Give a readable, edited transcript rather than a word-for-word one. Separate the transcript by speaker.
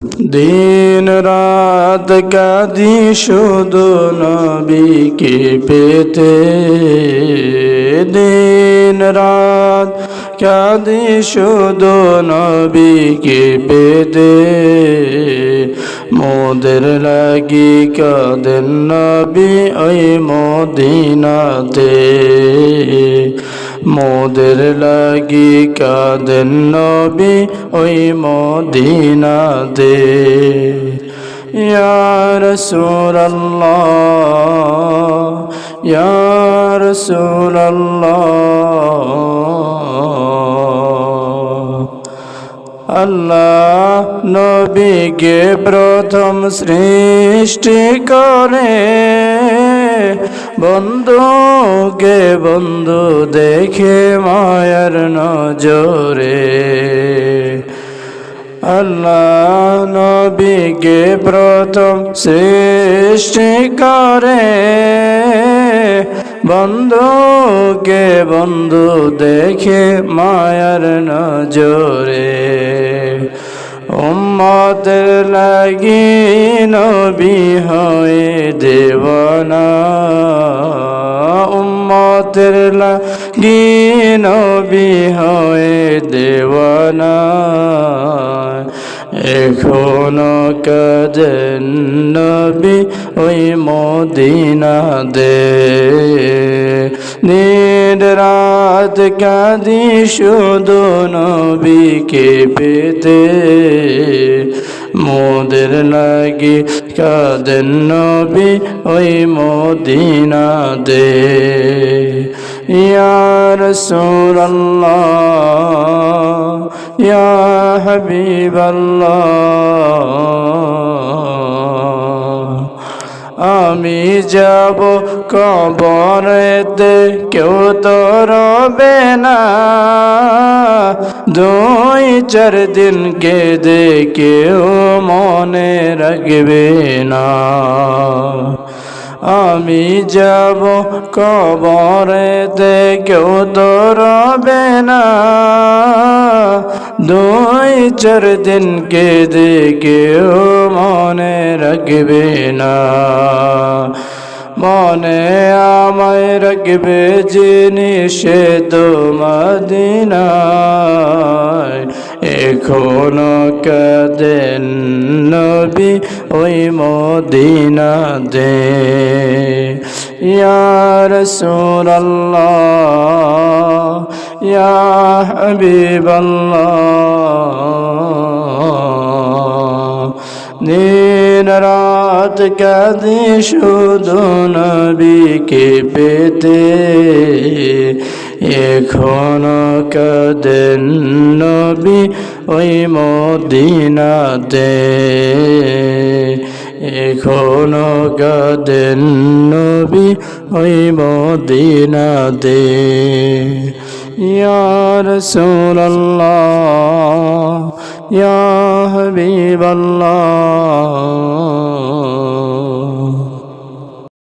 Speaker 1: দিন রাত কাঁদি শুধু নবীকে পেতে, দিন রাত কাঁদি শুধু নবীকে পেতে। মোদের লাগি কাঁদেন নবী ওই মদিনাতে, মোদের লাগি কাঁদেন নবী ওই মদিনাতে। ইয়া রাসূলুল্লাহ ইয়া রাসূলুল্লাহ, আল্লাহ নবীকে প্রথম সৃষ্টি করে, বন্ধুকে বন্ধু দেখে মায়ার নজরে। আল্লাহ নবীকে প্রথম সৃষ্টি করে, বন্ধুকে বন্ধু দেখে মায়ার নজরে। উম্মতের লাগি নবী হয়ে দেওয়ানা, উম্মতের লাগি নবী হয়ে দেওয়ানা। এখনো কাঁদেন নবী ওই মদিনাতে, দিন রাত কাঁদি শুধু নবীকে পেতে। মোদের লাগি কাঁদেন নবী ওই মদিনাতে। ইয়া রাসূলুল্লাহ ইয়া হাবিবাল্লাহ, আমি যাব কবরেতে কেউ তো রবে না, 2-4 দিন কেঁদে কেউ মনে রাখবে না। আমি যাব কবরেতে কেউ তো রবে না, 2-4 দিন কেঁদে কেউ মনে রাখবে না। মনে আমায় রাখবে যিনি সে তো মদিনায়, এখনো কাঁদেন নবী ওই মদিনাতে। ইয়া রাসূলুল্লাহ ইয়া হাবিবাল্লাহ, দিন রাত কাঁদি শুধু নবীকে পেতে। এখনো কাঁদেন নবী ওই মদিনাতে, এখনো কাঁদেন নবী ওই মদিনাতে। ইয়া রাসূলুল্লাহ ইয়া হাবিবাল্লাহ।